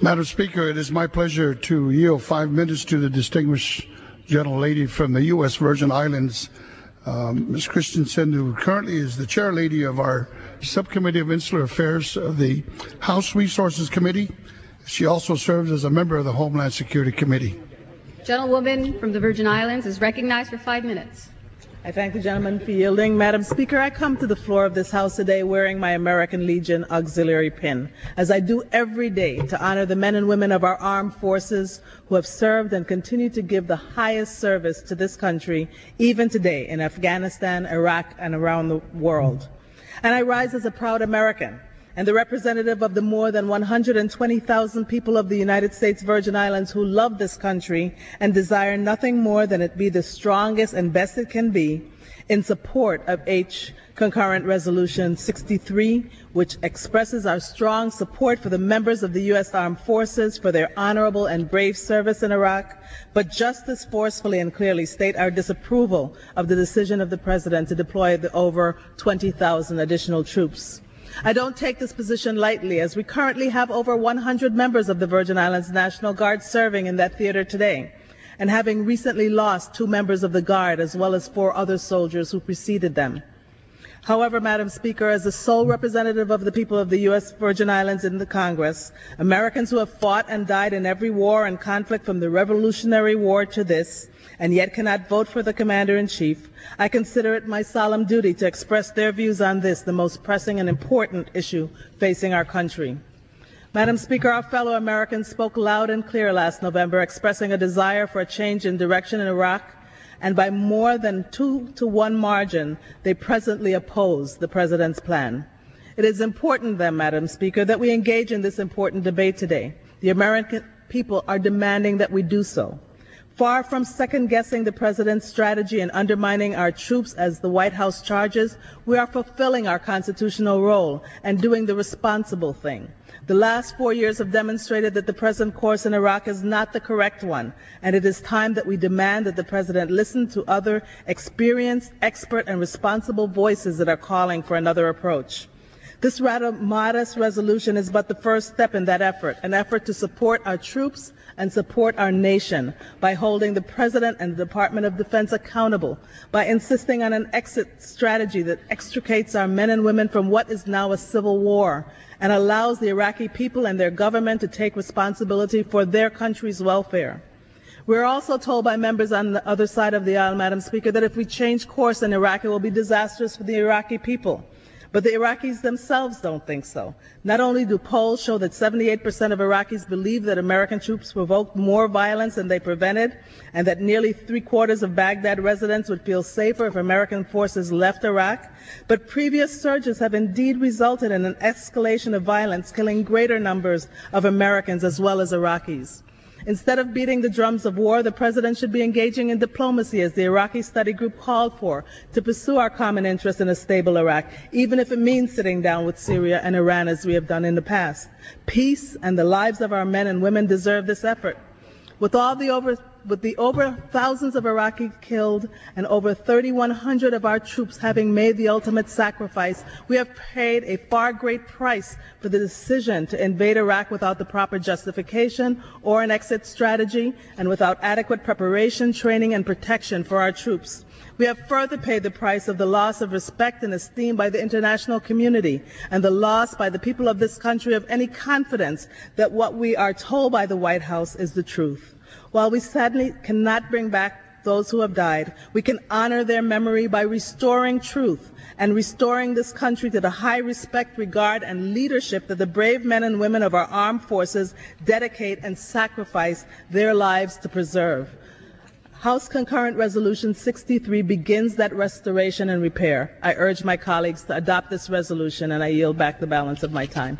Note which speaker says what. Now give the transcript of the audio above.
Speaker 1: Madam Speaker, it is my pleasure to yield 5 minutes to the distinguished gentlelady from the U.S. Virgin Islands, Ms. Christensen, who currently is the chairlady of our Subcommittee of Insular Affairs of the House Resources Committee. She also serves as a member of the Homeland Security Committee.
Speaker 2: Gentlewoman from the Virgin Islands is recognized for 5 minutes.
Speaker 3: I thank the gentleman for yielding. Madam Speaker, I come to the floor of this House today wearing my American Legion auxiliary pin, as I do every day, to honor the men and women of our armed forces who have served and continue to give the highest service to this country, even today in Afghanistan, Iraq, and around the world. And I rise as a proud American and the representative of the more than 120,000 people of the United States Virgin Islands who love this country and desire nothing more than it be the strongest and best it can be, in support of Concurrent Resolution 63, which expresses our strong support for the members of the U.S. Armed Forces for their honorable and brave service in Iraq, but just as forcefully and clearly state our disapproval of the decision of the President to deploy the over 20,000 additional troops. I don't take this position lightly, as we currently have over 100 members of the Virgin Islands National Guard serving in that theater today, and having recently lost 2 members of the Guard as well as 4 other soldiers who preceded them. However, Madam Speaker, as the sole representative of the people of the U.S. Virgin Islands in the Congress, Americans who have fought and died in every war and conflict from the Revolutionary War to this, and yet cannot vote for the Commander-in-Chief, I consider it my solemn duty to express their views on this, the most pressing and important issue facing our country. Madam Speaker, our fellow Americans spoke loud and clear last November, expressing a desire for a change in direction in Iraq, and by more than 2-to-1 margin, they presently oppose the President's plan. It is important then, Madam Speaker, that we engage in this important debate today. The American people are demanding that we do so. Far from second-guessing the President's strategy and undermining our troops as the White House charges, we are fulfilling our constitutional role and doing the responsible thing. The last 4 years have demonstrated that the present course in Iraq is not the correct one, and it is time that we demand that the President listen to other experienced, expert, and responsible voices that are calling for another approach. This rather modest resolution is but the first step in that effort, an effort to support our troops and support our nation by holding the President and the Department of Defense accountable, by insisting on an exit strategy that extricates our men and women from what is now a civil war and allows the Iraqi people and their government to take responsibility for their country's welfare. We are also told by members on the other side of the aisle, Madam Speaker, that if we change course in Iraq, it will be disastrous for the Iraqi people. But the Iraqis themselves don't think so. Not only do polls show that 78% of Iraqis believe that American troops provoked more violence than they prevented, and that nearly 3/4 of Baghdad residents would feel safer if American forces left Iraq, but previous surges have indeed resulted in an escalation of violence, killing greater numbers of Americans as well as Iraqis. Instead of beating the drums of war, the President should be engaging in diplomacy, as the Iraqi study group called for, to pursue our common interest in a stable Iraq, even if it means sitting down with Syria and Iran as we have done in the past. Peace and the lives of our men and women deserve this effort. With the over thousands of Iraqis killed and over 3,100 of our troops having made the ultimate sacrifice, we have paid a far great price for the decision to invade Iraq without the proper justification or an exit strategy, and without adequate preparation, training, and protection for our troops. We have further paid the price of the loss of respect and esteem by the international community, and the loss by the people of this country of any confidence that what we are told by the White House is the truth. While we sadly cannot bring back those who have died, we can honor their memory by restoring truth and restoring this country to the high respect, regard, and leadership that the brave men and women of our armed forces dedicate and sacrifice their lives to preserve. House Concurrent Resolution 63 begins that restoration and repair. I urge my colleagues to adopt this resolution, and I yield back the balance of my time.